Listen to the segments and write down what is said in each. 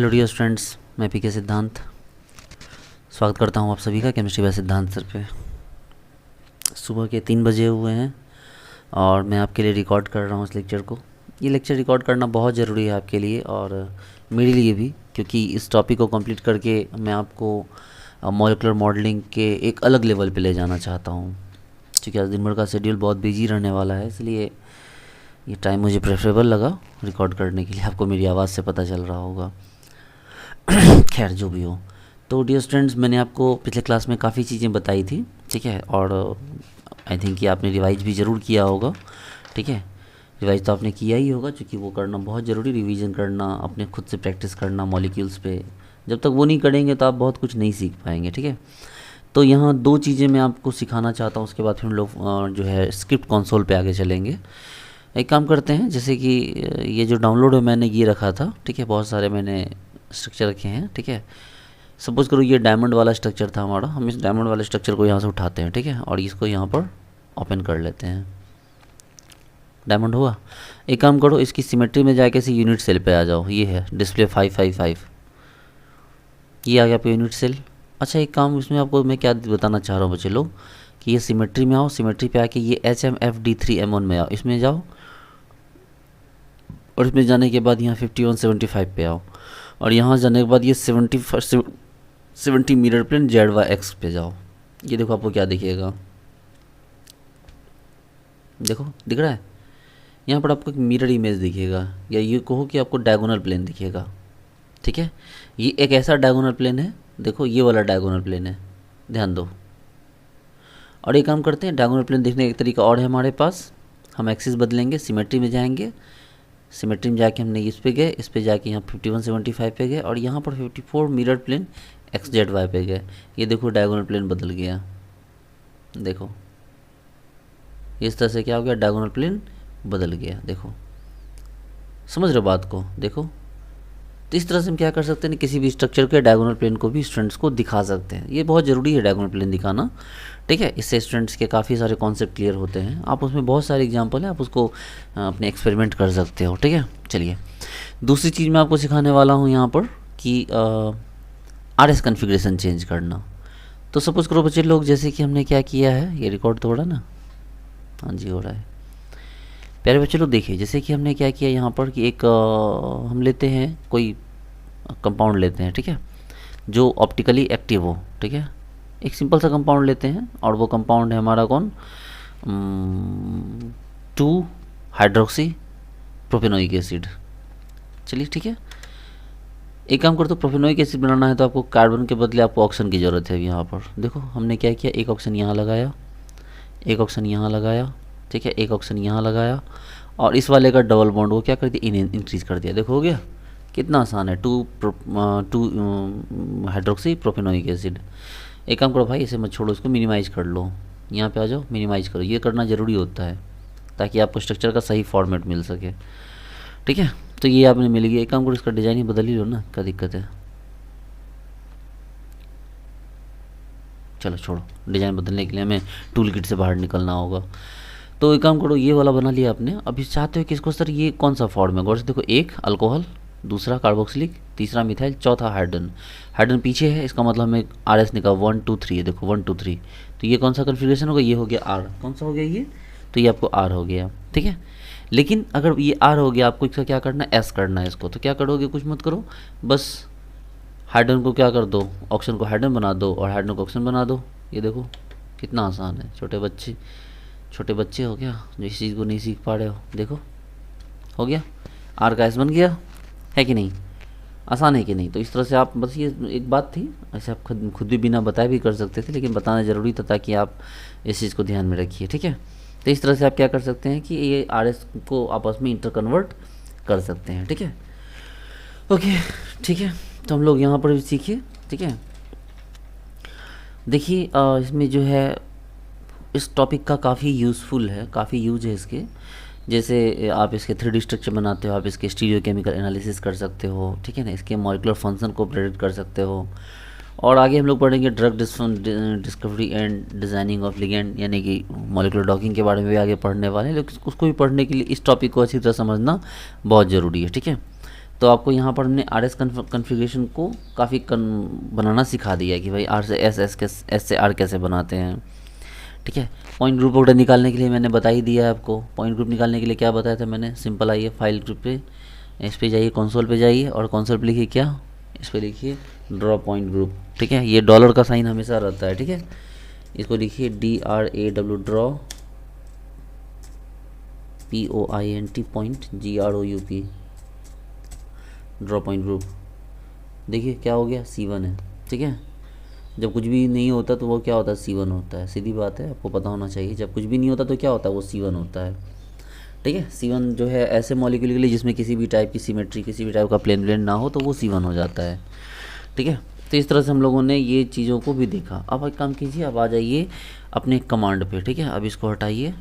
Hello dear students, मैं पीके सिद्धांत स्वागत करता हूं आप सभी का केमिस्ट्री बाय सिद्धांत सर पे। सुबह के 3 बजे हुए हैं और मैं आपके लिए रिकॉर्ड कर रहा हूं इस लेक्चर को। ये लेक्चर रिकॉर्ड करना बहुत ज़रूरी है आपके लिए और मेरे लिए भी, क्योंकि इस टॉपिक को कंप्लीट करके मैं आपको मॉलिक्यूलर मॉडलिंग के एक अलग लेवल पे ले जाना चाहता हूँ। क्योंकि आज दिन भर का शेड्यूल बहुत बिजी रहने वाला है, इसलिए ये टाइम मुझे प्रेफरेबल लगा रिकॉर्ड करने के लिए। आपको मेरी आवाज़ से पता चल रहा होगा। खैर जो भी हो, तो डियर स्टूडेंट्स, मैंने आपको पिछले क्लास में काफ़ी चीज़ें बताई थी, ठीक है। और आई थिंक कि आपने रिवाइज भी ज़रूर किया होगा, ठीक है। रिवाइज तो आपने किया ही होगा, क्योंकि वो करना बहुत ज़रूरी, रिवीजन करना, अपने खुद से प्रैक्टिस करना मॉलिक्यूल्स पे। जब तक वो नहीं करेंगे तो आप बहुत कुछ नहीं सीख पाएंगे, ठीक है। तो यहाँ 2 चीज़ें मैं आपको सिखाना चाहता हूँ, उसके बाद फिर हम लोग जो है स्क्रिप्ट कंसोल पे आगे चलेंगे। एक काम करते हैं, जैसे कि ये जो डाउनलोड है मैंने ये रखा था, ठीक है। बहुत सारे मैंने स्ट्रक्चर रखे हैं, ठीक है। सपोज करो ये डायमंड वाला स्ट्रक्चर था हमारा, हम इस डायमंड वाले स्ट्रक्चर को यहाँ से उठाते हैं, ठीक है, और इसको यहाँ पर ओपन कर लेते हैं। डायमंड हुआ। एक काम करो, इसकी सिमेट्री में जाके इसी यूनिट सेल पे आ जाओ। ये है डिस्प्ले 555, ये आ गया पे यूनिट सेल। अच्छा, एक काम इसमें आपको मैं क्या बताना चाह रहा हूँ बच्चे लोग, कि ये सिमेट्री में आओ, सिमेट्री पे आके ये HMFD3M1 में आओ, इसमें जाओ, और इसमें जाने के बाद यहाँ 5175 पे आओ, और यहाँ जाने के बाद ये 70 मिरर प्लेन ZY-X पे जाओ। ये देखो आपको क्या दिखेगा, देखो दिख रहा है। यहाँ पर आपको एक मिरर इमेज दिखेगा, या ये कहो कि आपको डायगोनल प्लेन दिखेगा, ठीक है। ये एक ऐसा डायगोनल प्लेन है, देखो ये वाला डायगोनल प्लेन है, ध्यान दो। और एक काम करते हैं, डायगोनल प्लेन देखने का एक तरीका और है हमारे पास। हम एक्सिस बदलेंगे, सिमेट्री में जाएंगे, सिमेट्री में जाके हमने इस पे गए, इस पे जाके यहाँ 5175 पे गए, और यहाँ पर 54 मिरर प्लेन XZY पे गए। ये देखो डायगोनल प्लेन बदल गया, देखो इस तरह से क्या हो गया, डायगोनल प्लेन बदल गया। देखो समझ रहे हो बात को, देखो। तो इस तरह से हम क्या कर सकते हैं, किसी भी स्ट्रक्चर के डायगोनल प्लेन को भी स्टूडेंट्स को दिखा सकते हैं। ये बहुत ज़रूरी है डायगोनल प्लेन दिखाना, ठीक है। इससे स्टूडेंट्स के काफ़ी सारे कॉन्सेप्ट क्लियर होते हैं। आप उसमें बहुत सारे एग्जांपल हैं, आप उसको अपने एक्सपेरिमेंट कर सकते हो, ठीक है। चलिए, दूसरी चीज़ मैं आपको सिखाने वाला हूँ यहाँ पर कि RS कन्फिग्रेशन चेंज करना। तो सपोज़ करो बच्चे लोग, जैसे कि हमने क्या किया है, ये रिकॉर्ड तो हो रहा ना, हाँ जी हो रहा है। प्यारे बच्चे लोग देखिए, जैसे कि हमने क्या किया यहाँ पर कि एक हम लेते हैं कोई कंपाउंड लेते हैं, ठीक है, जो ऑप्टिकली एक्टिव हो, ठीक है। एक सिंपल सा कंपाउंड लेते हैं, और वो कंपाउंड है हमारा कौन, 2 हाइड्रोक्सी प्रोपेनोइक एसिड। चलिए ठीक है, एक काम करते हो, प्रोपेनोइक एसिड बनाना है तो आपको कार्बन के बदले आपको ऑक्सीजन की ज़रूरत है। यहाँ पर देखो हमने क्या किया, एक ऑक्सीजन यहाँ लगाया, एक ऑक्सीजन यहाँ लगाया, ठीक है, एक ऑक्सीजन यहाँ लगाया, और इस वाले का डबल बॉन्ड वो क्या कर दिया, इंक्रीज कर दिया। देखो हो गया, कितना आसान है, 2 हाइड्रोक्सी प्रोपेनोइक एसिड। एक काम करो भाई, इसे मत छोड़ो, इसको मिनिमाइज़ कर लो, यहाँ पे आ जाओ, मिनिमाइज़ करो। ये करना ज़रूरी होता है ताकि आपको स्ट्रक्चर का सही फॉर्मेट मिल सके, ठीक है। तो ये आपने मिल गया। एक काम करो, इसका डिज़ाइन ही बदल ही लो ना, क्या दिक्कत है। चलो छोड़ो, डिज़ाइन बदलने के लिए हमें टूल किट से बाहर निकलना होगा। तो एक काम करो, ये वाला बना लिया आपने। अभी चाहते हो कि इसको सर ये कौन सा फॉर्म है, गौर से देखो, एक अल्कोहल, दूसरा कार्बोक्सिलिक, तीसरा मिथाइल, चौथा हाइड्रोजन। हाइड्रोजन पीछे है, इसका मतलब हमें RS निकाल 1 2 3 है, देखो 1 2 3। तो ये कौन सा कन्फिग्रेशन होगा, ये हो गया R। कौन सा हो गया ये, तो ये आपको R हो गया, ठीक है। लेकिन अगर ये R हो गया, आपको इसका क्या करना है, S करना है इसको। तो क्या करोगे, कुछ मत करो, बस हाइड्रोजन को क्या कर दो, ऑक्सीजन को हाइड्रोजन बना दो, और हाइड्रोजन को ऑक्सीजन बना दो। ये देखो कितना आसान है। छोटे बच्चे हो क्या जो इस चीज़ को नहीं सीख पा रहे हो, देखो हो गया, R का S बन गया, है कि नहीं, आसान है कि नहीं। तो इस तरह से आप, बस ये एक बात थी, ऐसे आप खुद भी बिना बताए भी कर सकते थे, लेकिन बताना ज़रूरी था ताकि आप इस चीज़ को ध्यान में रखिए, ठीक है। तो इस तरह से आप क्या कर सकते हैं कि ये RS को आपस में इंटर कन्वर्ट कर सकते हैं, ठीक है। ओके ठीक है, तो हम लोग यहाँ पर भी सीखिए, ठीक है। देखिए इसमें जो है इस टॉपिक का काफ़ी यूज़फुल है, काफ़ी यूज है इसके। जैसे आप इसके 3D स्ट्रक्चर बनाते हो, आप इसके स्टीरियोकेमिकल एनालिसिस कर सकते हो, ठीक है ना, इसके मॉलिक्यूलर फंक्शन को प्रेडिक्ट कर सकते हो। और आगे हम लोग पढ़ेंगे drug discovery and designing of ligand, यानी कि मॉलिक्यूलर डॉकिंग के बारे में भी आगे पढ़ने वाले हैं, लेकिन उसको भी पढ़ने के लिए इस टॉपिक को अच्छी तरह समझना बहुत ज़रूरी है, ठीक है। तो आपको यहाँ पर हमने आर एस कन्फिग्रेशन को काफ़ी बनाना सिखा दिया है कि भाई आर से एस से आर कैसे बनाते हैं। ठीक है, पॉइंट ग्रुप ऑर्डर निकालने के लिए मैंने बता ही दिया है आपको। पॉइंट ग्रुप निकालने के लिए क्या बताया था मैंने, सिंपल आइए फाइल ग्रुप पे, इस पे जाइए, कंसोल पे जाइए और कंसोल पे लिखिए क्या, इस पे लिखिए ड्रॉ पॉइंट ग्रुप। ठीक है, ये डॉलर का साइन हमेशा रहता है। ठीक है, इसको लिखिए DRAW draw POINT point GROUP draw point group. देखिए क्या हो गया, C1 है। ठीक है, जब कुछ भी नहीं होता तो वो क्या होता है, C1 होता है। सीधी बात है, आपको पता होना चाहिए। जब कुछ भी नहीं होता तो क्या होता है, वो C1 होता है। ठीक है, C1 जो है ऐसे मॉलिक्यूल के लिए जिसमें किसी भी टाइप की सिमेट्री, किसी भी टाइप का प्लेन ना हो, तो वो C1 हो जाता है। ठीक है, तो इस तरह से हम लोगों ने ये चीज़ों को भी देखा। अब एक काम कीजिए, अब आ जाइए अपने कमांड पे। ठीक है, अब इसको हटाइए,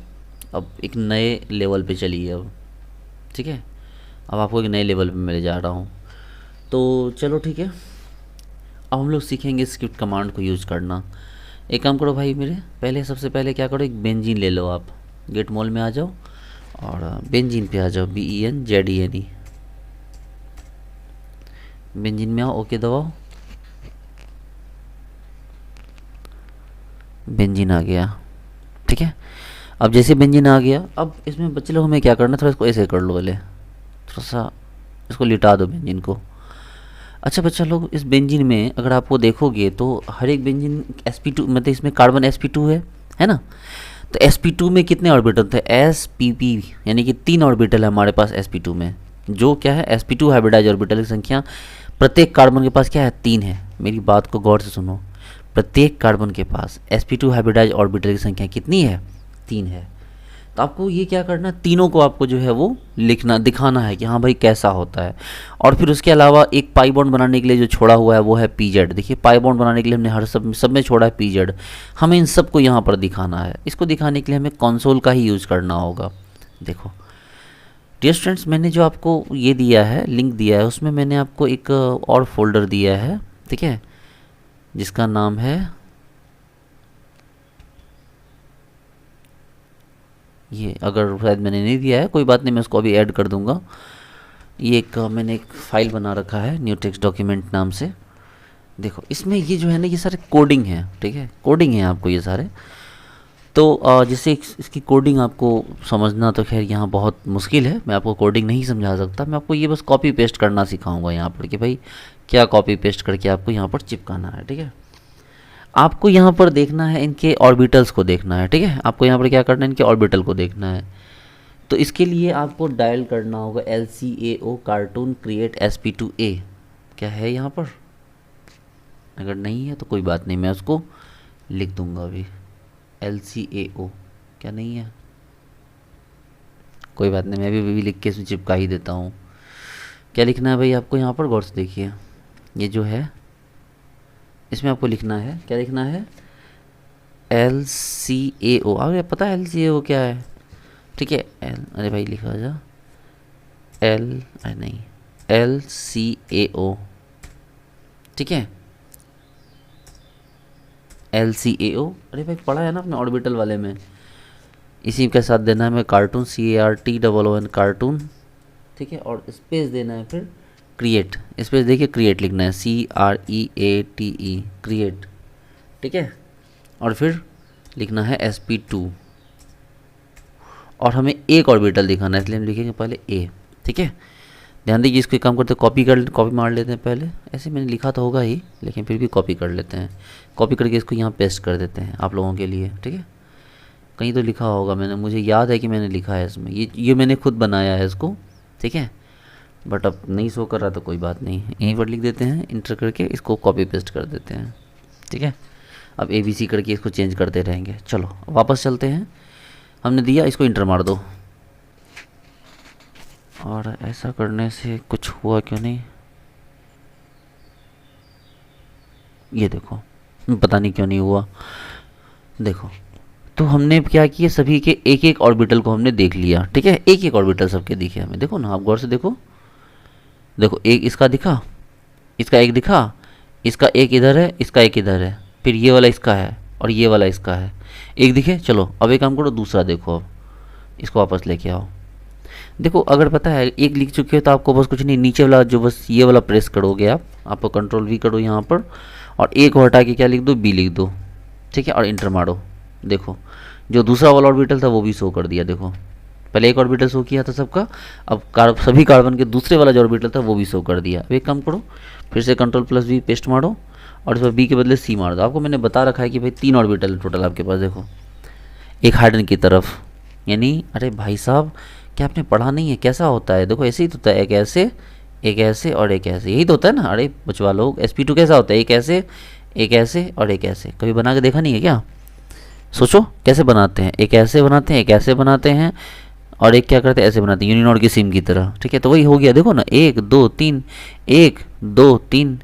अब एक नए लेवल पे चलिए अब। ठीक है, अब आपको एक नए लेवल पे मैं ले जा रहा हूँ। तो चलो ठीक है, अब हम लोग सीखेंगे स्क्रिप्ट कमांड को यूज़ करना। एक काम करो भाई मेरे, पहले सबसे पहले क्या करो, एक बेंजीन ले लो आप। गेट मॉल में आ जाओ और बेंजीन पे आ जाओ, BENZENE। बेंजीन में आओ, ओके दबाओ, बेंजीन आ गया। ठीक है, अब जैसे बेंजीन आ गया, अब इसमें बच्चे लोग हमें क्या करना, थोड़ा इसको ऐसे कर लो, पहले थोड़ा सा इसको लिटा दो बेंजीन को। अच्छा बच्चा लोग, इस बेंजीन में अगर आपको देखोगे तो हर एक बेंजीन sp2, मतलब इसमें कार्बन sp2 है ना। तो sp2 में कितने ऑर्बिटल थे, spp, यानी कि 3 ऑर्बिटल है हमारे पास sp2 में। जो क्या है, sp2 हाइब्रिडाइज ऑर्बिटल की संख्या प्रत्येक कार्बन के पास क्या है, 3 है। मेरी बात को गौर से सुनो, प्रत्येक कार्बन के पास sp2 हाइब्रिडाइज ऑर्बिटल की संख्या कितनी है, 3 है। तो आपको ये क्या करना, तीनों को आपको जो है वो लिखना, दिखाना है कि हाँ भाई कैसा होता है। और फिर उसके अलावा एक पाई बॉन्ड बनाने के लिए जो छोड़ा हुआ है वो है PZ। देखिए पाई बॉन्ड बनाने के लिए हमने हर सब में छोड़ा है PZ। हमें इन सब को यहाँ पर दिखाना है। इसको दिखाने के लिए हमें कंसोल का ही यूज़ करना होगा। देखो डियर स्टूडेंट्स, मैंने जो आपको ये दिया है, लिंक दिया है, उसमें मैंने आपको एक और फोल्डर दिया है। ठीक है, जिसका नाम है, ये अगर शायद मैंने नहीं दिया है, कोई बात नहीं, मैं उसको अभी ऐड कर दूंगा। ये एक मैंने एक फ़ाइल बना रखा है न्यू टेक्स्ट डॉक्यूमेंट नाम से। देखो इसमें ये जो है ना, ये सारे कोडिंग है। ठीक है, कोडिंग है आपको ये सारे। तो जैसे इसकी कोडिंग आपको समझना तो खैर यहाँ बहुत मुश्किल है, मैं आपको कोडिंग नहीं समझा सकता। मैं आपको ये बस कॉपी पेस्ट करना सिखाऊंगा यहाँ पर कि भाई क्या कॉपी पेस्ट करके आपको यहाँ पर चिपकाना है। ठीक है, आपको यहाँ पर देखना है, इनके ऑर्बिटल्स को देखना है। ठीक है, आपको यहाँ पर क्या करना है, इनके ऑर्बिटल को देखना है। तो इसके लिए आपको डायल करना होगा LCAO कार्टून क्रिएट sp2a। क्या है यहाँ पर, अगर नहीं है तो कोई बात नहीं, मैं उसको लिख दूंगा अभी। LCAO क्या नहीं है, कोई बात नहीं, मैं भी लिख के इसमें चिपका ही देता हूँ। क्या लिखना है भाई आपको यहाँ पर, गौर से देखिए। ये जो है इसमें आपको लिखना है, क्या लिखना है, LCAO। अरे पता है LCAO क्या है, ठीक है। अरे भाई लिखा जा अरे नहीं, LCAO। ठीक है, LCAO। अरे भाई पढ़ा है ना अपने ऑर्बिटल वाले में। इसी के साथ देना है मैं कार्टून, CARTOON कार्टून। ठीक है, और स्पेस देना है फिर क्रिएट। स्पेस देखिए, क्रिएट लिखना है, CREATE क्रिएट। ठीक है, और फिर लिखना है sp2, और हमें एक ऑर्बिटल दिखाना है, इसलिए हम लिखेंगे पहले A। ठीक है, ध्यान दीजिए, इसको काम करते कॉपी मार लेते हैं पहले। ऐसे मैंने लिखा तो होगा ही, लेकिन फिर भी कॉपी कर लेते हैं। कॉपी करके इसको यहाँ पेस्ट कर देते हैं आप लोगों के लिए। ठीक है, कहीं तो लिखा होगा, मैंने, मुझे याद है कि मैंने लिखा है इसमें, ये मैंने खुद बनाया है इसको। ठीक है, बट अब नहीं शो कर रहा तो कोई बात नहीं, यहीं पर लिख देते हैं, इंटर करके इसको कॉपी पेस्ट कर देते हैं। ठीक है, अब ABC करके इसको चेंज करते रहेंगे। चलो वापस चलते हैं, हमने दिया, इसको इंटर मार दो। और ऐसा करने से कुछ हुआ क्यों नहीं, ये देखो, पता नहीं क्यों नहीं हुआ। देखो, तो हमने क्या किया, सभी के एक एक ऑर्बिटल को हमने देख लिया। ठीक है, एक एक ऑर्बिटल सबके दिखे हमें। देखो ना, आप गौर से देखो, देखो एक इसका दिखा, इसका एक दिखा, इसका एक इधर है, इसका एक इधर है, फिर ये वाला इसका है और ये वाला इसका है, एक दिखे। चलो अब एक काम करो, दूसरा देखो, अब इसको वापस लेके आओ। देखो अगर पता है एक लिख चुके हो तो आपको बस कुछ नहीं, नीचे वाला जो बस ये वाला प्रेस करोगे आप कंट्रोल वी करो यहाँ पर, और एक को हटा के क्या लिख दो, बी लिख दो, ठीक है, और इंटर मारो। देखो जो दूसरा वाला ऑर्बिटल था वो भी शो कर दिया। देखो पहले एक ऑर्बिटल शो किया था सबका, अब सभी कार्बन के दूसरे वाला जो ऑर्बिटल था वो भी शो कर दिया। अब एक काम करो, फिर से कंट्रोल प्लस वी पेस्ट मारो और इस पर बी के बदले सी मार दो। आपको मैंने बता रखा है कि भाई 3 ऑर्बिटल टोटल आपके पास। देखो एक हाइड्रोजन की तरफ, यानी अरे भाई साहब क्या आपने पढ़ा नहीं है कैसा होता है? देखो ऐसे ही तो होता है, एक ऐसे और एक ऐसे, यही तो होता है ना। अरे बचवा लोग, sp2 कैसा होता है? एक ऐसे और एक ऐसे। कभी बना के देखा नहीं है क्या? सोचो कैसे बनाते हैं, एक ऐसे बनाते हैं, एक ऐसे बनाते हैं, और एक क्या करते हैं, ऐसे बनाते हैं, यूनिनोड की सिम की तरह। ठीक है, तो वही हो गया। देखो ना 1 2 3, 1 2 3,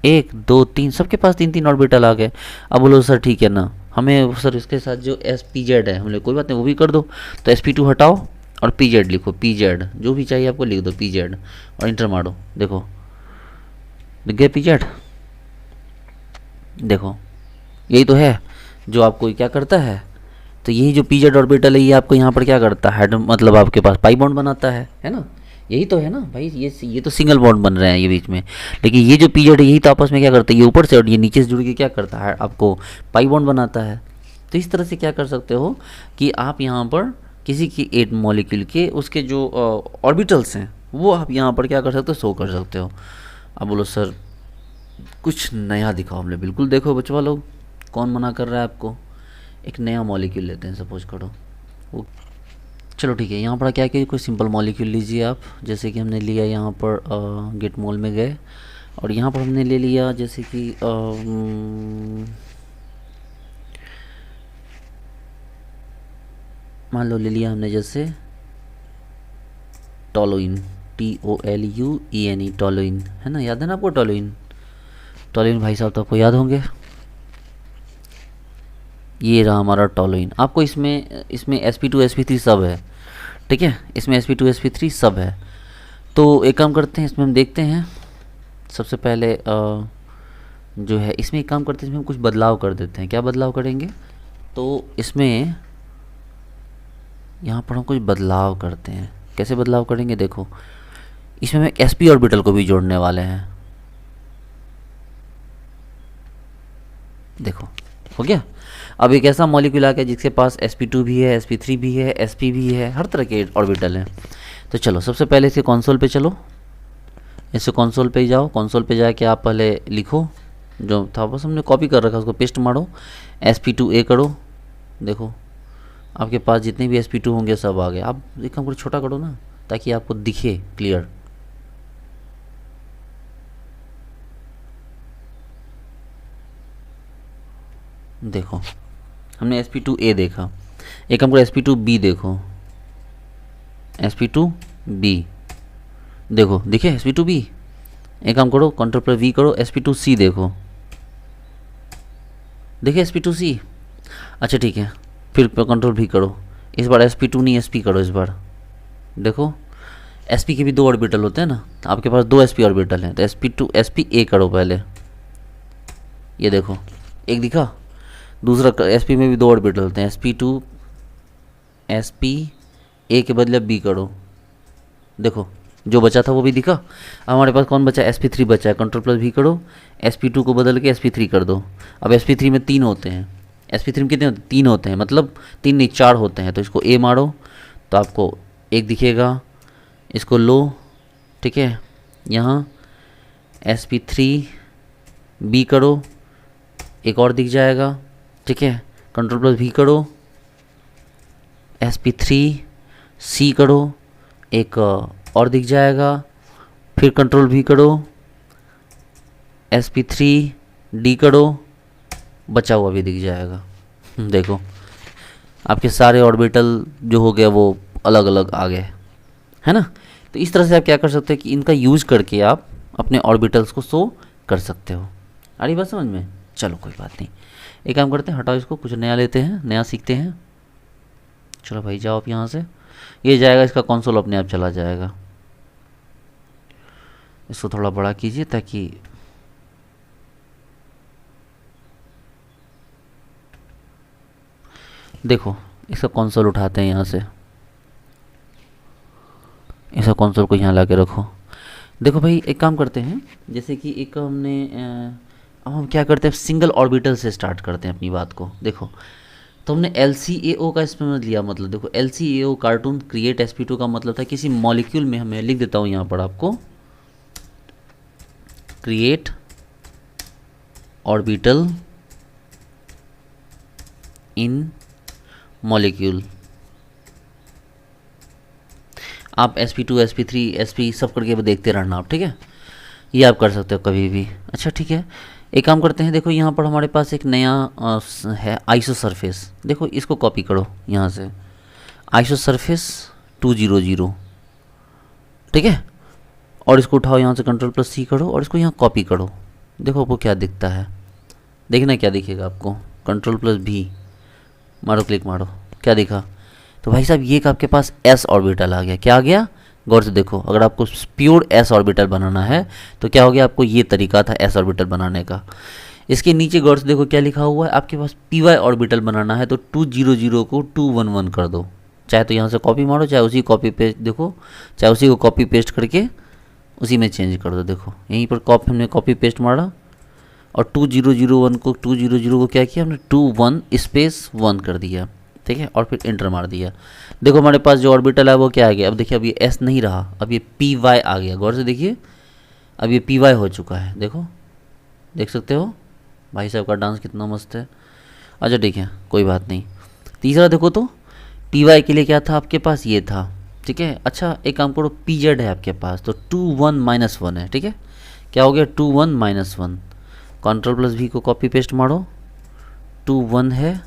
1 2 3, सबके पास 3 ऑर्बिटल आ गए। अब बोलो सर ठीक है ना, हमें सर इसके साथ जो sp(z) है हमने, कोई बात नहीं वो भी कर दो। तो sp2 हटाओ और pz लिखो, pz जो भी चाहिए आपको लिख दो, pz, और इंटर मारो। देखो दिख गया pz। देखो यही तो है जो आपको क्या करता है। तो यही जो pz ऑर्बिटल है ये आपको यहाँ पर क्या करता है, मतलब आपके पास पाई बॉन्ड बनाता है ना। यही तो है ना भाई, ये तो सिंगल बॉन्ड बन रहे हैं ये बीच में, लेकिन ये जो pz है यही तो आपस में क्या करता है, ये ऊपर से और ये नीचे से जुड़ के क्या करता है, आपको पाई बॉन्ड बनाता है। तो इस तरह से क्या कर सकते हो कि आप यहाँ पर किसी की 8 मॉलिक्यूल के उसके जो ऑर्बिटल्स हैं वो आप यहाँ पर क्या कर सकते हो, शो कर सकते हो। अब बोलो सर कुछ नया दिखाओ हमने। बिल्कुल, देखो बचवा लोग, कौन मना कर रहा है आपको? एक नया मॉलिक्यूल लेते हैं, सपोज करो वो, चलो ठीक है। यहाँ पर क्या कि कोई सिंपल मॉलिक्यूल लीजिए आप, जैसे कि हमने लिया यहाँ पर गेट मोल में गए और यहाँ पर हमने ले लिया जैसे कि मान लो ले लिया हमने जैसे टोलुइन, TOLUENE, टोलुइन, है ना, याद है ना आपको टोलुइन? टोलुइन भाई साहब तो आपको याद होंगे। ये रहा हमारा टोलुइन। आपको इसमें sp2 sp3 सब है, ठीक है, इसमें sp2 sp3 सब है। तो एक काम करते हैं, इसमें हम देखते हैं सबसे पहले जो है इसमें एक काम करते हैं, इसमें हम कुछ बदलाव कर देते हैं। क्या बदलाव करेंगे? तो इसमें यहाँ पर हम कुछ बदलाव करते हैं। कैसे बदलाव करेंगे? देखो इसमें हम sp ऑर्बिटल को भी जोड़ने वाले हैं। देखो हो गया। अब एक ऐसा मॉलिक्यूल आ गया जिसके पास sp2 भी है, sp3 भी है, sp भी है, हर तरह के ऑर्बिटल हैं। तो चलो सबसे पहले इसके कंसोल पे चलो, इससे कंसोल पे ही जाओ। कंसोल पे जाके आप पहले लिखो जो था, बस हमने कॉपी कर रखा उसको पेस्ट मारो, sp2a करो। देखो आपके पास जितने भी sp2 होंगे सब आ गए। आप एक काम करो, छोटा करो ना ताकि आपको दिखे क्लियर। देखो हमने sp2a देखा, एक काम करो sp2b देखो, sp2b देखो, दिखे sp2b। एक काम करो कंट्रोल पर v करो, sp2c देखो, देखिए sp2c। अच्छा ठीक है, फिर कंट्रोल भी करो, इस बार sp2 नहीं sp करो इस बार। देखो sp के भी 2 ऑर्बिटल होते हैं ना, आपके पास 2 sp ऑर्बिटल हैं, तो sp2 spa करो पहले। ये देखो एक दिखा, दूसरा sp में भी 2 ऑर्बिटल होते हैं, sp2 sp a के बदले b करो। देखो जो बचा था वो भी दिखा। अब हमारे पास कौन बचा है, sp3 बचा है। कंट्रोल प्लस भी करो, sp2 को बदल के sp3 कर दो। अब sp3 में 3 होते हैं, sp3 में कितने होते हैं? 3 होते हैं, मतलब 3 नहीं 4 होते हैं। तो इसको a मारो तो आपको एक दिखेगा, इसको लो, ठीक है, यहाँ sp3b करो, एक और दिख जाएगा, ठीक है। कंट्रोल प्लस भी करो, sp3c करो, एक और दिख जाएगा, फिर कंट्रोल भी करो, sp3d करो, बचा हुआ भी दिख जाएगा। देखो आपके सारे ऑर्बिटल जो हो गया वो अलग अलग आ गए, है ना। तो इस तरह से आप क्या कर सकते हैं कि इनका यूज करके आप अपने ऑर्बिटल्स को शो कर सकते हो। आ रही बात समझ में? चलो कोई बात नहीं, एक काम करते हैं, हटाओ इसको, कुछ नया लेते हैं, नया सीखते हैं। चलो भाई जाओ आप यहाँ से, ये जाएगा, इसका कंसोल अपने आप चला जाएगा। इसको थोड़ा बड़ा कीजिए ताकि देखो इसका कंसोल उठाते हैं यहाँ से। ऐसा कंसोल को यहाँ ला के रखो। देखो भाई एक काम करते हैं, जैसे कि एक हमने अब हम क्या करते हैं, सिंगल ऑर्बिटल से स्टार्ट करते हैं अपनी बात को। देखो तो हमने LCAO का इसमें लिया, मतलब देखो LCAO कार्टून क्रिएट sp2 का मतलब था किसी मॉलिक्यूल में, हमें लिख देता हूँ यहाँ पर आपको, क्रिएट ऑर्बिटल इन मॉलिक्यूल। आप sp2 sp3 sp सब करके देखते रहना आप, ठीक है, ये आप कर सकते हो कभी भी। अच्छा ठीक है, एक काम करते हैं, देखो यहाँ पर हमारे पास एक नया है आइसो सरफेस। देखो इसको कॉपी करो यहाँ से, आइसो सरफेस 200, ठीक है, और इसको उठाओ यहाँ से Ctrl+C करो और इसको यहाँ कॉपी करो। देखो आपको क्या दिखता है, देखना क्या दिखेगा आपको, Ctrl+V मारो, क्लिक मारो, क्या दिखा? तो भाई साहब ये एक आपके पास s ऑर्बिटल आ गया। क्या आ गया? गौर से देखो, अगर आपको प्योर s ऑर्बिटल बनाना है तो क्या हो गया, आपको ये तरीका था s ऑर्बिटल बनाने का। इसके नीचे गौर से देखो क्या लिखा हुआ है, आपके पास py ऑर्बिटल बनाना है तो 200 को 211 कर दो। चाहे तो यहाँ से कॉपी मारो, चाहे उसी कॉपी पेस्ट, देखो चाहे उसी को कॉपी पेस्ट करके उसी में चेंज कर दो। देखो यहीं पर हमने कॉपी पेस्ट मारा और 2001 को 200 को क्या किया हमने, 21 स्पेस 1 कर दिया, ठीक है, और फिर इंटर मार दिया। देखो हमारे पास जो ऑर्बिटल है वो क्या आ गया, अब देखिए अब ये एस नहीं रहा, अब ये पी वाई आ गया। गौर से देखिए अब ये पी वाई हो चुका है, देखो देख सकते हो भाई साहब का डांस कितना मस्त है। अच्छा ठीक है कोई बात नहीं। तीसरा देखो तो पी वाई के लिए क्या था आपके पास, ये था, ठीक है। अच्छा एक काम करो, पी जेड है आपके पास तो 21 - 1 है, ठीक है, क्या हो गया 21 - 1। Ctrl+V को कॉपी पेस्ट मारो, 21 है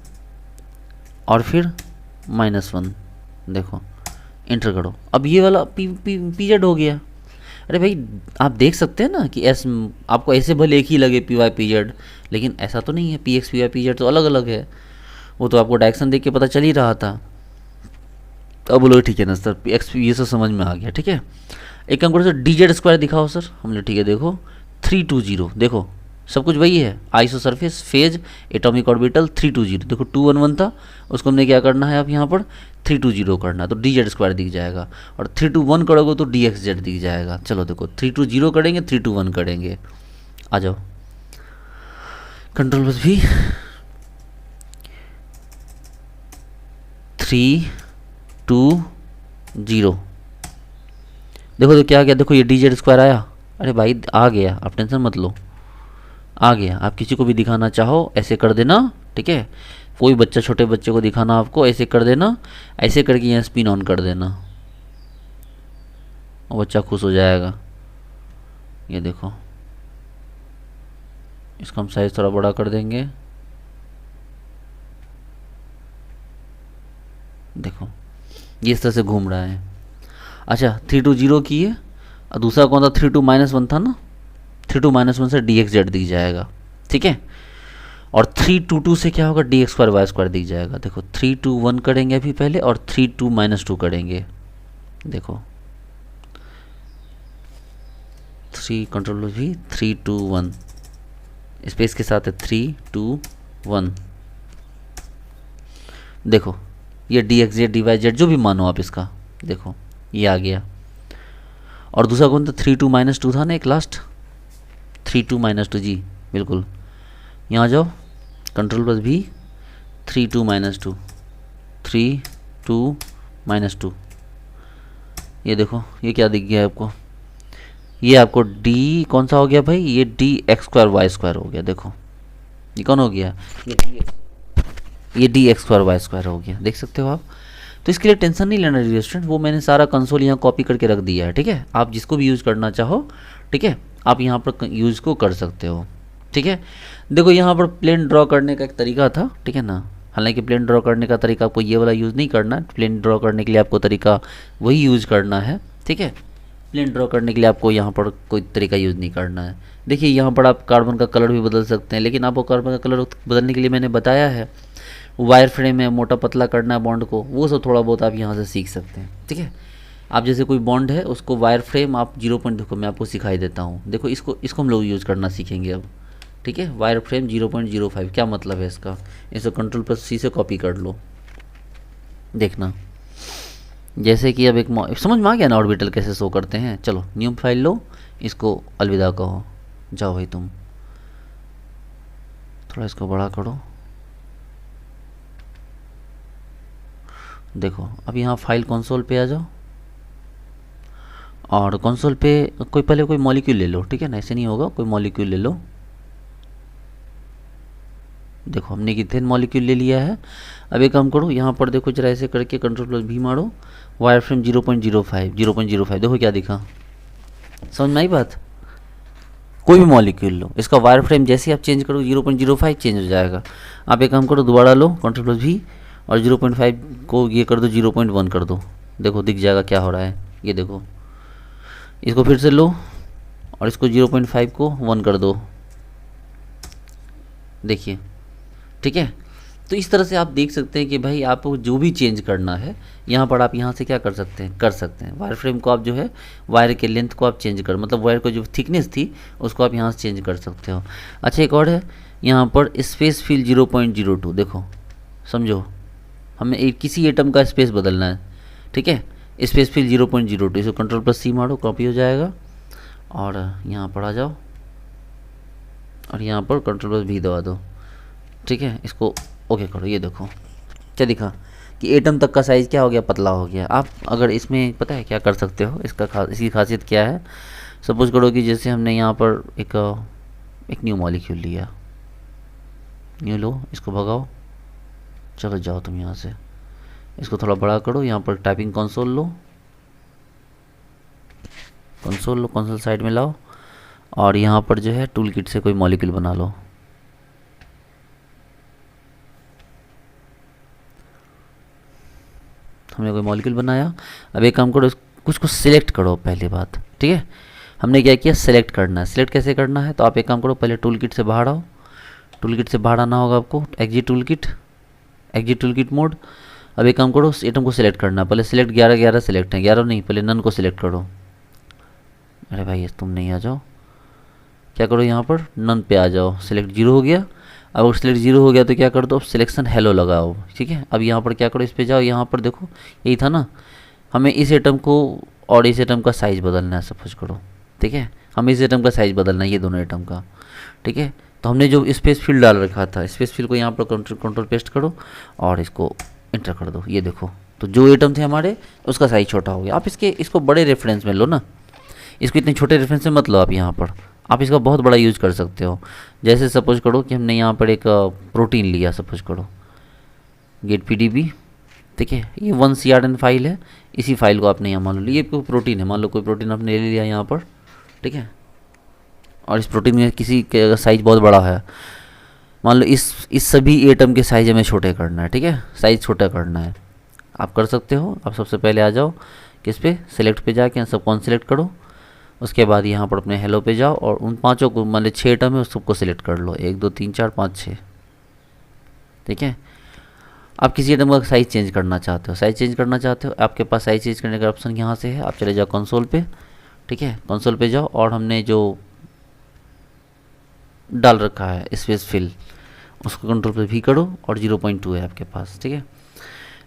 और फिर -1, देखो इंटर करो, अब ये वाला पी जेड हो गया। अरे भाई आप देख सकते हैं ना कि एस आपको ऐसे भले एक ही लगे पी वाई पी जेड, लेकिन ऐसा तो नहीं है, P X P Y P Z तो अलग अलग है। वो तो आपको डायरेक्शन देख के पता चल ही रहा था। अब बोलो ठीक है ना सर, एक्स ये सब समझ में आ गया, ठीक है। एक काम करो सर, DZ² दिखाओ सर। हमने ठीक है, देखो 320, देखो सब कुछ वही है, iso surface phase atomic orbital 320। देखो 211 था, उसको हमने क्या करना है, अब यहाँ पर 320 करना है तो DZ² दिख जाएगा, और 321 करोगे तो DXZ दिख जाएगा। चलो देखो 320 करेंगे, 321 करेंगे, आ जाओ Ctrl+V 320। देखो तो क्या आ गया, देखो ये DZ² आया। अरे भाई आ गया, आप टेंशन मत लो, आ गया। आप किसी को भी दिखाना चाहो ऐसे कर देना, ठीक है, कोई बच्चा छोटे बच्चे को दिखाना आपको ऐसे कर देना, ऐसे करके यहाँ स्पिन ऑन कर देना और बच्चा खुश हो जाएगा। ये देखो इसका हम साइज थोड़ा बड़ा कर देंगे, देखो ये इस तरह से घूम रहा है। अच्छा 320 की है, और दूसरा कौन था 32 - 1 था ना, 32 - 1 से DXZ दिख जाएगा, ठीक है। और 322 से क्या होगा, DX² Y² दिख जाएगा। देखो 321 करेंगे अभी पहले और 32 - 2 करेंगे, देखो 3 321 स्पेस के साथ है 321। देखो ये DXZ DYZ जो भी मानो आप इसका, देखो ये आ गया। और दूसरा कौन था 32 - 2 था ना, एक लास्ट 32 - 2 जी बिल्कुल। यहाँ जाओ Ctrl+V 32 - 2 32 - 2। ये देखो ये क्या दिख गया आपको, ये आपको D कौन सा हो गया भाई, ये DX² Y² हो गया। देखो ये कौन हो गया, ये DX² Y² हो गया, देख सकते हो आप। तो इसके लिए टेंशन नहीं लेना डियर स्टूडेंट, वो मैंने सारा कंसोल यहाँ कॉपी करके रख दिया है, ठीक है। आप जिसको भी यूज़ करना चाहो, ठीक है, आप यहाँ पर यूज़ को कर सकते हो, ठीक है। देखो यहाँ पर प्लेन ड्रॉ करने का एक तरीका था, ठीक है ना। हालांकि प्लेन ड्रॉ करने का तरीका आपको ये वाला यूज़ नहीं करना है, प्लेन ड्रॉ करने के लिए आपको तरीका वही यूज़ करना है, ठीक है। प्लेन ड्रॉ करने के लिए आपको यहाँ पर कोई तरीका यूज़ नहीं करना है। देखिए यहाँ पर आप कार्बन का कलर भी बदल सकते हैं, लेकिन आपको कार्बन का कलर बदलने के लिए मैंने बताया है, वायर फ्रेम है, मोटा पतला करना है बॉन्ड को, वो सब थोड़ा बहुत आप यहाँ से सीख सकते हैं, ठीक है। आप जैसे कोई बॉन्ड है उसको वायर फ्रेम आप 0 देखो मैं आपको सिखाई देता हूँ। देखो इसको हम लोग यूज़ करना सीखेंगे अब, ठीक है। वायर फ्रेम 0.05 क्या मतलब है इसका, इसे Ctrl+C से कॉपी कर लो, देखना जैसे कि अब एक समझ में आ गया ना ऑर्बिटल कैसे शो करते हैं। चलो न्यू फाइल लो, इसको अलविदा कहो, जाओ भाई तुम। थोड़ा इसको बड़ा करो। देखो अब यहाँ फाइल कंसोल पे आ जाओ, और कंसोल पे कोई पहले कोई मॉलिक्यूल ले लो, ठीक है ना, ऐसे नहीं होगा, कोई मॉलिक्यूल ले लो। देखो हमने इथेन मॉलिक्यूल ले लिया है। अब एक काम करो, यहाँ पर देखो जरा ऐसे करके Ctrl+V मारो, वायर फ्रेम 0.05 0.05, देखो क्या दिखा, समझ में आई बात। कोई भी मॉलिक्यूल लो, इसका वायर फ्रेम जैसे आप चेंज करो 0.05 चेंज हो जाएगा। आप एक काम करो, दोबारा लो Ctrl+V और 0.5 को ये कर दो 0.1 कर दो, देखो दिख जाएगा क्या हो रहा है। ये देखो, इसको फिर से लो और इसको 0.5 को 1 कर दो, देखिए, ठीक है। तो इस तरह से आप देख सकते हैं कि भाई आपको जो भी चेंज करना है यहाँ पर आप यहाँ से क्या कर सकते हैं, वायर फ्रेम को आप जो है वायर के लेंथ को आप चेंज कर, मतलब वायर को जो थिकनेस थी उसको आप यहाँ से चेंज कर सकते हो। अच्छा एक और है यहाँ पर स्पेस फिल 0.02, देखो समझो, हमें एक किसी एटम का स्पेस बदलना है, ठीक है, स्पेस फिल 0.02, इसको Ctrl+C मारो, कॉपी हो जाएगा, और यहाँ पर आ जाओ और यहाँ पर Ctrl+V दबा दो, ठीक है, इसको ओके करो। ये देखो क्या दिखा कि एटम तक का साइज़ क्या हो गया, पतला हो गया। आप अगर इसमें पता है क्या कर सकते हो, इसकी खासियत क्या है, सपोज करो कि जैसे हमने यहाँ पर एक न्यू मॉलिक्यूल लिया, न्यू लो, इसको भगाओ, चलो जाओ तुम यहाँ से, इसको थोड़ा बड़ा करो, यहाँ पर टाइपिंग कंसोल लो, कंसोल साइड में लाओ, और यहाँ पर जो है टूल किट से कोई मॉलिक्यूल बना लो। हमने कोई मॉलिक्यूल बनाया। अब एक काम करो, कुछ को सिलेक्ट करो, पहली बात, ठीक है, हमने क्या किया, सिलेक्ट करना है। सिलेक्ट कैसे करना है, तो आप एक काम करो, पहले टूल किट से बाहर आओ, टूल किट से बाहर आना होगा आपको, एग्जिट टूल किट मोड। अब एक काम करो, एटम को सिलेक्ट करना है, पहले सिलेक्ट 11 सिलेक्ट है, 11 नहीं, पहले नन को सिलेक्ट करो। अरे भाई तुम नहीं आ जाओ, क्या करो यहाँ पर नन पे आ जाओ, सिलेक्ट 0 हो गया। अब सिलेक्ट 0 हो गया तो क्या कर दो, अब सिलेक्शन हेलो लगाओ, ठीक है। अब यहाँ पर क्या करो, इस पे जाओ, यहाँ पर देखो यही था ना, हमें इस एटम को और इस एटम का साइज़ बदलना है, सपोज करो, ठीक है, हमें इस एटम का साइज़ बदलना है, ये दोनों एटम का, ठीक है। तो हमने जो स्पेस फील्ड डाल रखा था, स्पेस फील्ड को यहाँ पर कंट्रोल पेस्ट करो और इसको इंटर कर दो। ये देखो, तो जो एटम थे हमारे उसका साइज़ छोटा हो गया। आप इसको बड़े रेफरेंस में लो ना, इसको इतने छोटे रेफरेंस में मत लो आप, यहाँ पर आप इसका बहुत बड़ा यूज़ कर सकते हो। जैसे सपोज करो कि हमने यहाँ पर एक प्रोटीन लिया, सपोज करो गेट PDB, ठीक है, ये 1CRN फाइल है, इसी फाइल को आपने यहाँ मान लो, ये कोई प्रोटीन है, मान लो कोई प्रोटीन आपने ले लिया यहाँ पर, ठीक है, और इस प्रोटीन में किसी का साइज़ बहुत बड़ा है, मान लो इस सभी एटम के साइज़ हमें छोटे करना है, ठीक है, साइज़ छोटा करना है, आप कर सकते हो। आप सबसे पहले आ जाओ किस पे, सेलेक्ट पे जाके सब कौन सेलेक्ट करो, उसके बाद यहाँ पर अपने हेलो पे जाओ और उन पांचों को, मान लो 6 एटम है, उस सबको सिलेक्ट कर लो, 1 2 3 4 5 6, ठीक है। आप किसी एटम का साइज़ चेंज करना चाहते हो, आपके पास साइज़ चेंज करने का ऑप्शन यहाँ से है, आप चले जाओ कंसोल पे, ठीक है, कंसोल पे जाओ और हमने जो डाल रखा है स्पेस फिल, उसको Ctrl+V करो और 0.2 है आपके पास, ठीक है,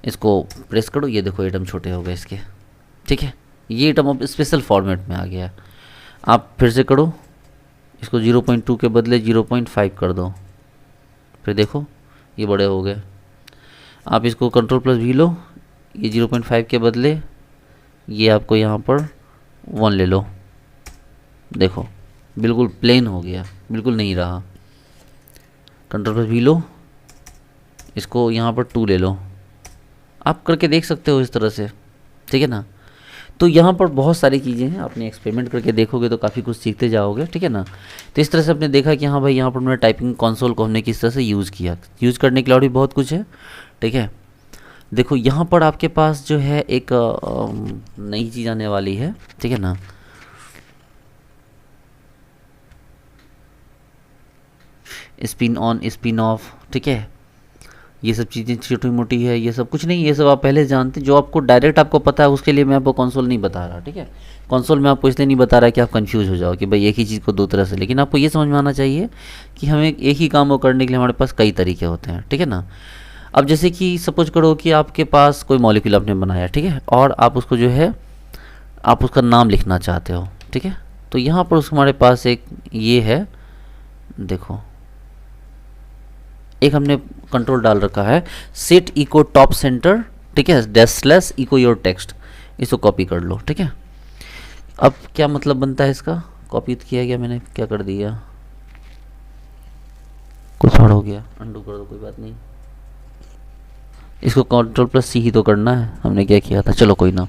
इसको प्रेस करो, ये देखो एटम छोटे हो गए इसके, ठीक है, ये एटम अब स्पेशल फॉर्मेट में आ गया। आप फिर से करो, इसको 0.2 के बदले 0.5 कर दो, फिर देखो ये बड़े हो गए। आप इसको Ctrl+V लो, ये 0.5 के बदले ये आपको यहाँ पर 1 ले लो, देखो बिल्कुल प्लेन हो गया, बिल्कुल नहीं रहा। Ctrl+V लो, इसको यहाँ पर 2 ले लो, आप करके देख सकते हो इस तरह से, ठीक है ना। तो यहाँ पर बहुत सारी चीज़ें हैं, आपने एक्सपेरिमेंट करके देखोगे तो काफ़ी कुछ सीखते जाओगे, ठीक है ना। तो इस तरह से आपने देखा कि हाँ भाई यहाँ पर हमने टाइपिंग कंसोल को हमने किस तरह से यूज़ किया, यूज़ करने के लिए और भी बहुत कुछ है, ठीक है। देखो यहाँ पर आपके पास जो है एक नई चीज़ आने वाली है, ठीक है ना, स्पिन ऑन स्पिन ऑफ, ठीक है, ये सब चीज़ें छोटी मोटी है, ये सब कुछ नहीं, ये सब आप पहले जानते, जो आपको डायरेक्ट आपको पता है उसके लिए मैं आपको कंसोल नहीं बता रहा, ठीक है। कंसोल में आपको इसलिए नहीं बता रहा कि आप कंफ्यूज हो जाओ कि भाई एक ही चीज़ को दो तरह से, लेकिन आपको ये समझ में आना चाहिए कि हमें एक ही काम को करने के लिए हमारे पास कई तरीके होते हैं, ठीक है ना। अब जैसे कि सपोज करो कि आपके पास कोई मॉलिक्यूल आपने बनाया, ठीक है, और आप उसको जो है आप उसका नाम लिखना चाहते हो, ठीक है, तो यहाँ पर हमारे पास एक ये है, देखो एक हमने कंट्रोल डाल रखा है, सेट इको टॉप सेंटर, ठीक है, dash slash echo your text, इसको कॉपी कर लो, ठीक है। अब क्या मतलब बनता है इसका, कॉपी किया गया मैंने, क्या कर दिया, कुछ और हो गया, अंडू कर दो, कोई बात नहीं, इसको कंट्रोल प्लस सी ही तो करना है, हमने क्या किया था, चलो कोई ना।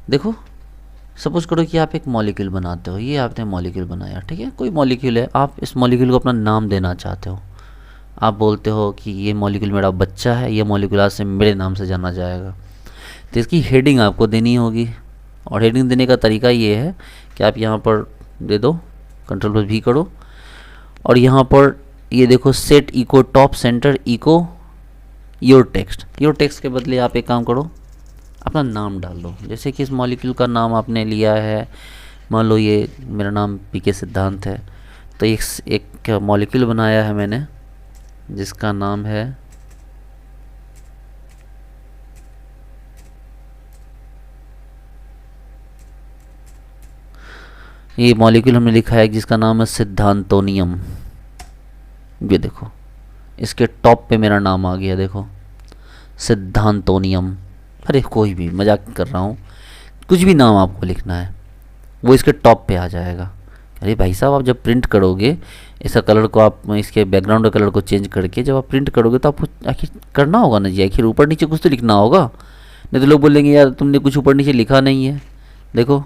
देखो सपोज करो कि आप एक मॉलिक्यूल बनाते हो, ये आपने मॉलिक्यूल बनाया, ठीक है, कोई मॉलिक्यूल है, आप इस मॉलिक्यूल को अपना नाम देना चाहते हो, आप बोलते हो कि ये मॉलिक्यूल मेरा बच्चा है, ये मॉलिक्यूल आज से मेरे नाम से जाना जाएगा, तो इसकी हेडिंग आपको देनी होगी। और हेडिंग देने का तरीका ये है कि आप यहाँ पर दे दो, कंट्रोल प्लस भी करो, और यहाँ पर ये देखो set echo top centre echo your text, your text के बदले आप एक काम करो, अपना नाम डाल दो। जैसे कि इस मॉलिक्यूल का नाम आपने लिया है, मान लो ये मेरा नाम पीके सिद्धांत है, तो एक मॉलिक्यूल बनाया है मैंने जिसका नाम है ये मॉलिक्यूल हमने लिखा है जिसका नाम है सिद्धांतोनियम। ये देखो इसके टॉप पे मेरा नाम आ गया, देखो सिद्धांतोनियम। अरे कोई भी, मजाक कर रहा हूँ, कुछ भी नाम आपको लिखना है वो इसके टॉप पे आ जाएगा। अरे भाई साहब, आप जब प्रिंट करोगे इसका कलर को, आप इसके बैकग्राउंड का कलर को चेंज करके जब आप प्रिंट करोगे तो आपको आखिर करना होगा ना जी, आखिर ऊपर नीचे कुछ तो लिखना होगा, नहीं तो लोग बोलेंगे यार तुमने कुछ ऊपर नीचे लिखा नहीं है। देखो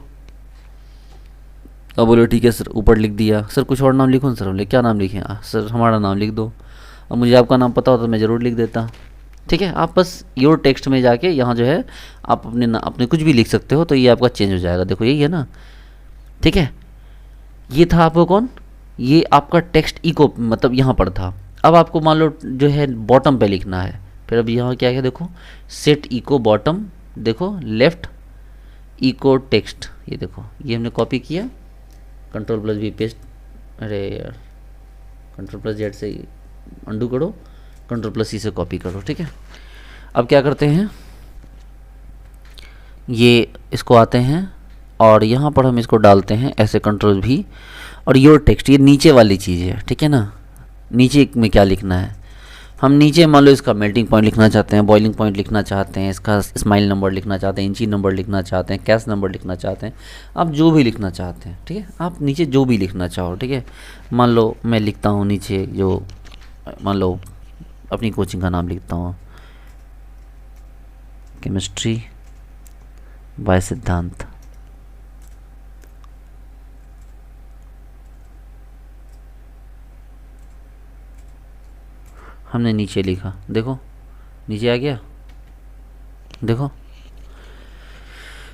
अब बोलो ठीक है सर, ऊपर लिख दिया, सर कुछ और नाम लिखो ना सर, बोले क्या नाम लिखें, सर हमारा नाम लिख दो। अब मुझे आपका नाम पता होता तो मैं ज़रूर लिख देता, ठीक है। आप बस योर टेक्स्ट में जाके यहाँ जो है आप अपने कुछ भी लिख सकते हो, तो ये आपका चेंज हो जाएगा। देखो यही है ना, ठीक है, ये था आपको कौन, ये आपका टेक्स्ट इको मतलब यहाँ पर था। अब आपको मान लो जो है बॉटम पे लिखना है, फिर अब यहाँ क्या है, देखो सेट इको बॉटम, देखो लेफ्ट इको टेक्स्ट, ये देखो ये हमने कॉपी किया, कंट्रोल प्लस भी पेस्ट, अरे यार कंट्रोल प्लस जेड से अंडू करो, कंट्रोल प्लस सी से कॉपी करो, ठीक है। अब क्या करते हैं, ये इसको आते हैं और यहाँ पर हम इसको डालते हैं ऐसे, कंट्रोल भी, और योर टेक्स्ट ये नीचे वाली चीज़ है, ठीक है ना। नीचे में क्या लिखना है, हम नीचे मान लो इसका मेल्टिंग पॉइंट लिखना चाहते हैं, बॉइलिंग पॉइंट लिखना चाहते हैं, इसका स्माइल नंबर लिखना चाहते हैं, इंची नंबर लिखना चाहते हैं, कैश नंबर लिखना चाहते हैं, आप जो भी लिखना चाहते हैं, ठीक है, आप नीचे जो भी लिखना चाहो, ठीक है। मान लो मैं लिखता हूँ नीचे जो, मान लो अपनी कोचिंग का नाम लिखता हूँ, केमिस्ट्री बाय सिद्धांत, हमने नीचे लिखा, देखो नीचे आ गया, देखो।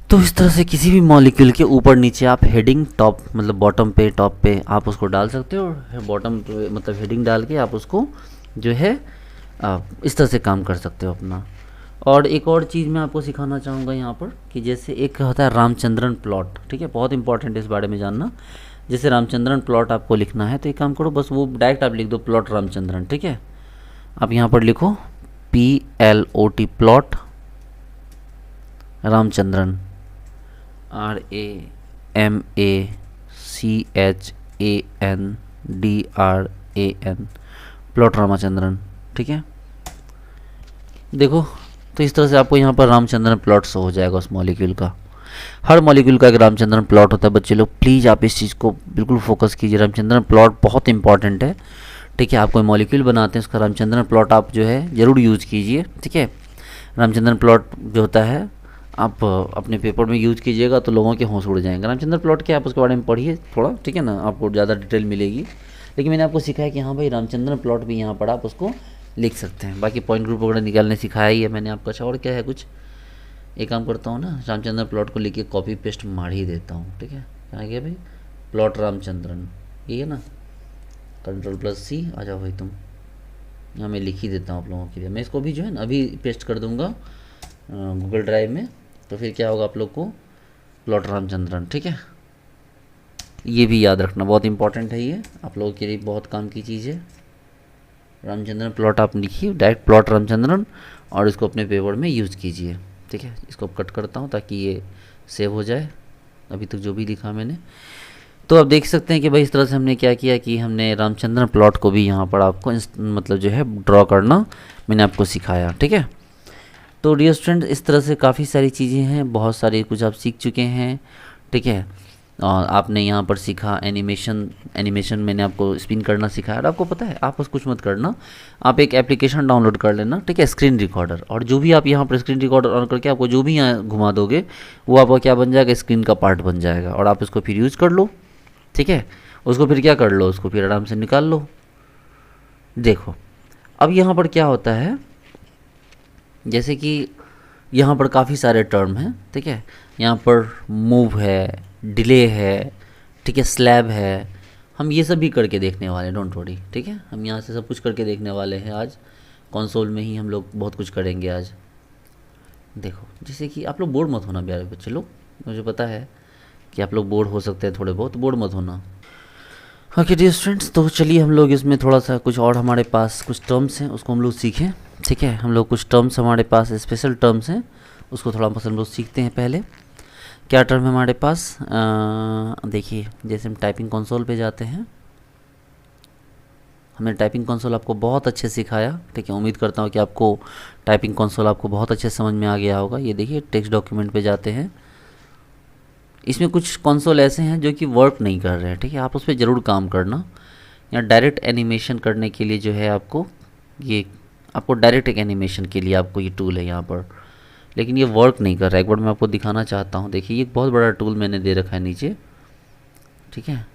तो इस तरह से किसी भी मॉलिक्यूल के ऊपर नीचे आप हेडिंग टॉप मतलब बॉटम पे टॉप पे आप उसको डाल सकते हो, बॉटम पे मतलब हेडिंग डाल के आप उसको जो है इस तरह से काम कर सकते हो अपना। और एक और चीज़ मैं आपको सिखाना चाहूँगा यहाँ पर कि जैसे एक होता है रामचंद्रन प्लॉट, ठीक है, बहुत इंपॉर्टेंट है इस बारे में जानना। जैसे रामचंद्रन प्लॉट आपको लिखना है तो एक काम करो, बस वो डायरेक्ट आप लिख दो प्लॉट रामचंद्रन, ठीक है। आप यहाँ पर लिखो PLOT plot Ramachandran, RAMACHANDRAN plot Ramachandran, ठीक है। देखो तो इस तरह से आपको यहाँ पर रामचंद्रन प्लॉट शो हो जाएगा उस मॉलिक्यूल का। हर मॉलिक्यूल का एक रामचंद्रन प्लॉट होता है बच्चे लोग, प्लीज़ आप इस चीज़ को बिल्कुल फोकस कीजिए, रामचंद्रन प्लॉट बहुत इंपॉर्टेंट है, ठीक है। आप कोई मॉलिक्यूल बनाते हैं उसका रामचंद्रन प्लॉट आप जो है ज़रूर यूज़ कीजिए, ठीक है। रामचंद्रन प्लॉट जो होता है आप अपने पेपर में यूज़ कीजिएगा तो लोगों के होश उड़ जाएंगे। रामचंद्रन प्लॉट क्या, आप उसके बारे में पढ़िए थोड़ा, ठीक है ना, आपको ज़्यादा डिटेल मिलेगी। लेकिन मैंने आपको सिखाया कि हाँ भाई रामचंद्रन प्लॉट भी यहाँ पर आप उसको लिख सकते हैं। बाकी पॉइंट ग्रुप वगैरह निकालने सिखाया ही है मैंने आपको। अच्छा और क्या है कुछ, एक काम करता हूँ ना, रामचंद्रन प्लॉट को लिख के कॉपी पेस्ट मार ही देता हूँ, ठीक है। कहाँ गया भाई, प्लॉट रामचंद्रन, ये है ना, कंट्रोल प्लस सी, आ जाओ भाई तुम, यहाँ मैं लिख ही देता हूँ आप लोगों के लिए। मैं इसको भी जो है ना अभी पेस्ट कर दूँगा गूगल ड्राइव में, तो फिर क्या होगा आप लोग को, प्लॉट रामचंद्रन, ठीक है। ये भी याद रखना, बहुत इंपॉर्टेंट है ये, आप लोगों के लिए बहुत काम की चीज़ है। रामचंद्रन प्लॉट आप लिखिए, डायरेक्ट प्लॉट रामचंद्रन, और इसको अपने पेपर में यूज़ कीजिए। ठीक है, इसको कट करता हूँ ताकि ये सेव हो जाए अभी तक जो भी लिखा मैंने। तो आप देख सकते हैं कि भाई इस तरह से हमने क्या किया कि हमने रामचंद्रन प्लॉट को भी यहाँ पर आपको मतलब जो है ड्रॉ करना मैंने आपको सिखाया। ठीक है, तो डियर स्टूडेंट इस तरह से काफ़ी सारी चीज़ें हैं, बहुत सारी कुछ आप सीख चुके हैं। ठीक है, और आपने यहाँ पर सीखा एनिमेशन मैंने आपको स्पिन करना सिखाया। और आपको पता है आप बस कुछ मत करना, आप एक एप्लीकेशन डाउनलोड कर लेना। ठीक है, स्क्रीन रिकॉर्डर, और जो भी आप यहाँ पर स्क्रीन रिकॉर्डर ऑन करके आपको जो भी यहाँ घुमा दोगे वो आपका क्या बन जाएगा, स्क्रीन का पार्ट बन जाएगा, और आप इसको फिर यूज़ कर लो। ठीक है, उसको फिर क्या कर लो, उसको फिर आराम से निकाल लो। देखो अब यहाँ पर क्या होता है, जैसे कि यहाँ पर काफ़ी सारे टर्म हैं। ठीक है, यहाँ पर मूव है, डिले है, ठीक है, स्लैब है, हम ये सब भी करके देखने वाले हैं, डोंट वरी। ठीक है, हम यहाँ से सब कुछ करके देखने वाले हैं आज, कंसोल में ही हम लोग बहुत कुछ करेंगे आज। देखो जैसे कि आप लोग बोर्ड मत होना प्यारे बच्चे लोग, मुझे पता है कि आप लोग बोर्ड हो सकते हैं थोड़े बहुत, बोर्ड मत होना। ओके डियर स्टूडेंट्स, तो चलिए हम लोग इसमें थोड़ा सा कुछ और हमारे पास कुछ टर्म्स हैं उसको हम लोग सीखें। ठीक है, हम लोग कुछ टर्म्स हमारे पास स्पेशल टर्म्स हैं उसको थोड़ा बहुत हम लोग सीखते हैं। पहले क्या टर्म है हमारे पास, देखिए जैसे हम टाइपिंग कंसोल पे जाते हैं, हमने टाइपिंग कंसोल आपको बहुत अच्छे सिखाया। ठीक है, उम्मीद करता हूँ कि आपको टाइपिंग कंसोल आपको बहुत अच्छे समझ में आ गया होगा। ये देखिए टेक्स्ट डॉक्यूमेंट पे जाते हैं, इसमें कुछ कंसोल ऐसे हैं जो कि वर्क नहीं कर रहे हैं। ठीक है, आप उस पर ज़रूर काम करना। या डायरेक्ट एनिमेशन करने के लिए जो है आपको डायरेक्ट एक एनिमेशन के लिए आपको ये टूल है यहाँ पर, लेकिन ये वर्क नहीं कर रहा है। एक बार मैं आपको दिखाना चाहता हूँ, देखिए ये एक बहुत बड़ा टूल मैंने दे रखा है नीचे। ठीक है,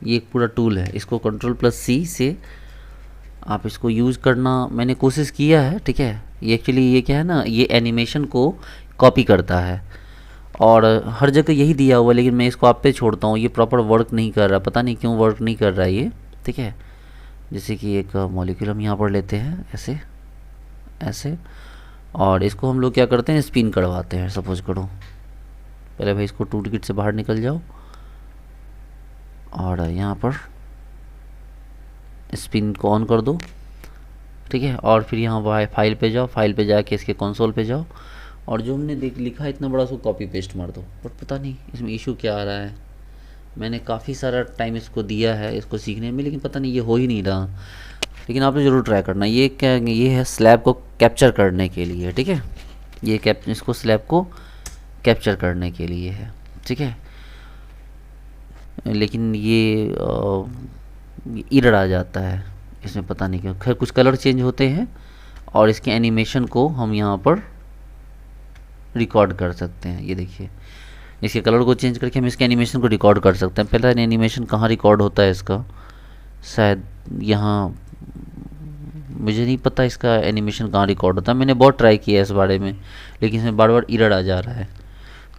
ये एक पूरा टूल है, इसको Ctrl+C से आप इसको यूज़ करना मैंने कोशिश किया है। ठीक है, ये एक्चुअली ये क्या है ना, ये एनिमेशन को कॉपी करता है और हर जगह यही दिया हुआ है, लेकिन मैं इसको आप पे छोड़ता हूँ, ये प्रॉपर वर्क नहीं कर रहा, पता नहीं क्यों वर्क नहीं कर रहा है ये। ठीक है, जैसे कि एक मॉलिक्यूल हम यहाँ पर लेते हैं ऐसे ऐसे, और इसको हम लोग क्या करते हैं, स्पिन करवाते हैं। सपोज करो पहले भाई इसको टूल किट से बाहर निकल जाओ और यहाँ पर स्पिन को ऑन कर दो। ठीक है, और फिर यहाँ फाइल पे जाओ, फाइल पे जाके इसके कंसोल पे जाओ, और जो हमने लिखा है इतना बड़ा उसको कॉपी पेस्ट मार दो। बट पता नहीं इसमें इशू क्या आ रहा है, मैंने काफ़ी सारा टाइम इसको दिया है इसको सीखने में, लेकिन पता नहीं ये हो ही नहीं रहा। लेकिन आपने ज़रूर ट्राई करना। ये क्या, ये है स्लैब को कैप्चर करने के लिए। ठीक है, ये इसको स्लैब को कैप्चर करने के लिए है। ठीक है, लेकिन ये एरर आ जाता है इसमें, पता नहीं क्यों। खैर कुछ कलर चेंज होते हैं और इसके एनिमेशन को हम यहाँ पर रिकॉर्ड कर सकते हैं। ये देखिए इसके कलर को चेंज करके हम इसके एनिमेशन को रिकॉर्ड कर सकते हैं। पहला एनिमेशन कहाँ रिकॉर्ड होता है इसका, शायद यहाँ, मुझे नहीं पता इसका एनिमेशन कहाँ रिकॉर्ड होता है। मैंने बहुत ट्राई किया है इस बारे में, लेकिन इसमें बार बार एरर आ जा रहा है।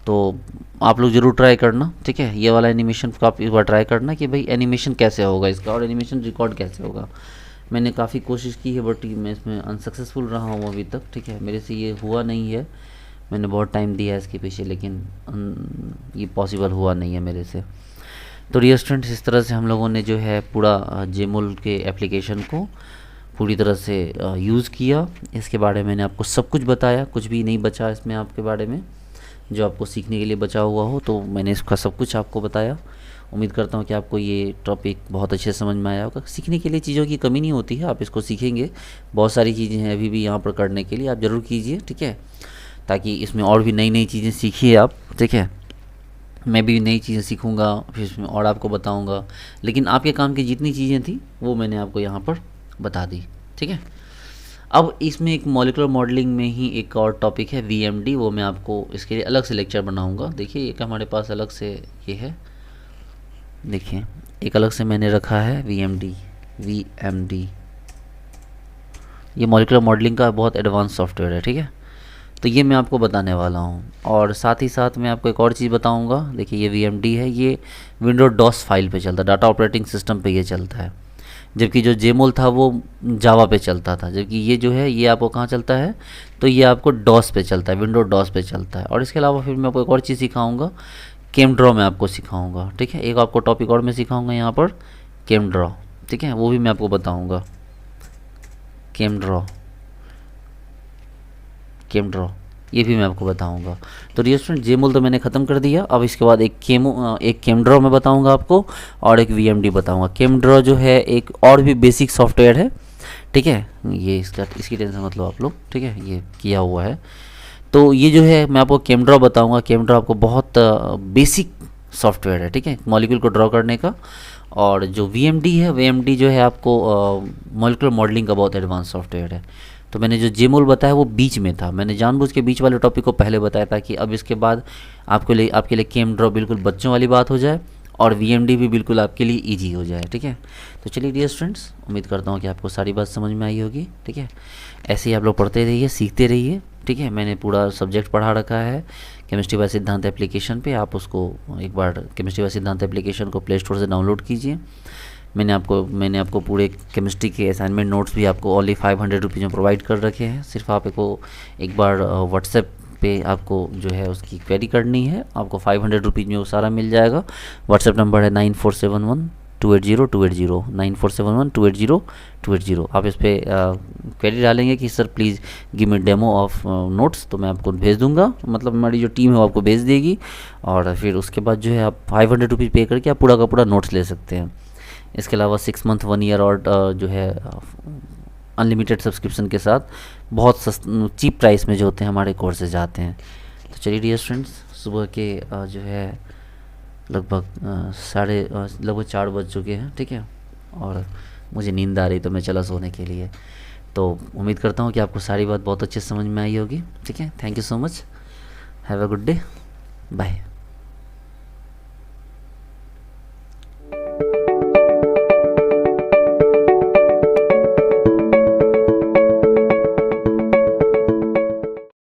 तो आप लोग ज़रूर ट्राई करना। ठीक है, ये वाला एनिमेशन को आप एक बार ट्राई करना कि भाई एनिमेशन कैसे होगा इसका और एनिमेशन रिकॉर्ड कैसे होगा। मैंने काफ़ी कोशिश की है बट मैं इसमें अनसक्सेसफुल रहा हूँ अभी तक। ठीक है, मेरे से ये हुआ नहीं है, मैंने बहुत टाइम दिया है इसके पीछे, लेकिन ये पॉसिबल हुआ नहीं है मेरे से। तो डियर स्टूडेंट्स, इस तरह से हम लोगों ने जो है पूरा जेमोल के एप्लीकेशन को पूरी तरह से यूज़ किया। इसके बारे में मैंने आपको सब कुछ बताया, कुछ भी नहीं बचा इसमें आपके बारे में जो आपको सीखने के लिए बचा हुआ हो, तो मैंने इसका सब कुछ आपको बताया। उम्मीद करता हूँ कि आपको ये टॉपिक बहुत अच्छे से समझ में आया होगा। सीखने के लिए चीज़ों की कमी नहीं होती है, आप इसको सीखेंगे। बहुत सारी चीज़ें हैं अभी भी यहाँ पर करने के लिए, आप ज़रूर कीजिए। ठीक है, ताकि इसमें और भी नई नई चीज़ें सीखिए आप। ठीक है, मैं भी नई चीज़ें सीखूँगा, फिर इसमें और आपको बताऊँगा, लेकिन आपके काम की जितनी चीज़ें थी वो मैंने आपको यहाँ पर बता दी। ठीक है, अब इसमें एक मॉलिक्यूलर मॉडलिंग में ही एक और टॉपिक है VMD, वो मैं आपको इसके लिए अलग से लेक्चर बनाऊंगा। देखिए एक हमारे पास अलग से ये है, देखिए एक अलग से मैंने रखा है VMD। ये मॉलिक्यूलर मॉडलिंग का बहुत एडवांस सॉफ्टवेयर है। ठीक है, तो ये मैं आपको बताने वाला हूँ, और साथ ही साथ मैं आपको एक और चीज़ बताऊँगा। देखिए ये VMD है, ये विंडो डॉस फाइल पे चलता है, डाटा ऑपरेटिंग सिस्टम पे ये चलता है, जबकि जो जेमोल था वो जावा पे चलता था। जबकि ये जो है ये आपको कहाँ चलता है, तो ये आपको डॉस पे चलता है, विंडो डॉस पे चलता है। और इसके अलावा फिर मैं आपको एक और चीज़ सिखाऊंगा, केमड्रॉ में आपको सिखाऊंगा। ठीक है, एक आपको टॉपिक और मैं सिखाऊंगा यहाँ पर केम ड्रॉ, ठीक है, वो भी मैं आपको बताऊंगा। केम ड्रॉ, केम ड्रॉ, ये भी मैं आपको बताऊंगा। तो डियर स्टूडेंट जेमोल तो मैंने ख़त्म कर दिया। अब इसके बाद एक केम ड्रॉ मैं बताऊंगा आपको, और एक वीएमडी बताऊंगा। केम ड्रॉ जो है एक और भी बेसिक सॉफ्टवेयर है, ठीक है, ये इसकी टेंशन मत लो आप लोग, ठीक है, ये किया हुआ है। तो ये जो है मैं आपको केम ड्रॉ बताऊँगा। केम ड्रॉ आपको बहुत बेसिक सॉफ्टवेयर है, ठीक है, मॉलिक्यूल को ड्रॉ करने का। और जो वीएमडी है, वीएमडी जो है आपको मॉलिक्यूलर मॉडलिंग का बहुत एडवांस सॉफ्टवेयर है। तो मैंने जो जेमोल बताया वो बीच में था, मैंने जानबूझ के बीच वाले टॉपिक को पहले बताया था कि अब इसके बाद आपके लिए केम ड्रॉ बिल्कुल बच्चों वाली बात हो जाए, और वीएमडी भी बिल्कुल आपके लिए इजी हो जाए, ठीक है। तो चलिए डियर स्टूडेंट्स, उम्मीद करता हूँ कि आपको सारी बात समझ में आई होगी, ठीक है। ऐसे ही आप लोग पढ़ते रहिए, सीखते रहिए, ठीक है। मैंने पूरा सब्जेक्ट पढ़ा रखा है केमिस्ट्री बाय सिद्धांत एप्लीकेशन पे, आप उसको एक बार केमिस्ट्री बाय सिद्धांत एप्लीकेशन को प्ले स्टोर से डाउनलोड कीजिए। मैंने आपको पूरे केमिस्ट्री के असाइनमेंट नोट्स भी आपको ओनली 500 रुपीज़ में प्रोवाइड कर रखे हैं। सिर्फ आपको एक बार व्हाट्सएप पे आपको जो है उसकी क्वेरी करनी है, आपको 500 रुपीज़ में वो सारा मिल जाएगा। व्हाट्सएप नंबर है 9471280280, 9471280280। आप इस पर क्वेरी डालेंगे कि sir please give me demo of notes, तो मैं आपको भेज दूंगा, मतलब हमारी जो टीम है वो आपको भेज देगी। और फिर उसके बाद जो है आप 500 रुपीज़ पे करके आप पूरा का पूरा नोट्स ले सकते हैं। इसके अलावा 6 मंथ 1 ईयर और जो है अनलिमिटेड सब्सक्रिप्शन के साथ बहुत चीप प्राइस में जो होते हैं हमारे कोर्सेज आते हैं। तो चलिए डियर स्टूडेंट्स, सुबह के जो है लगभग 4 बज चुके हैं, ठीक है, और मुझे नींद आ रही तो मैं चला सोने के लिए। तो उम्मीद करता हूँ कि आपको सारी बात बहुत अच्छे से समझ में आई होगी, ठीक है। Thank you so much, have a good day, bye.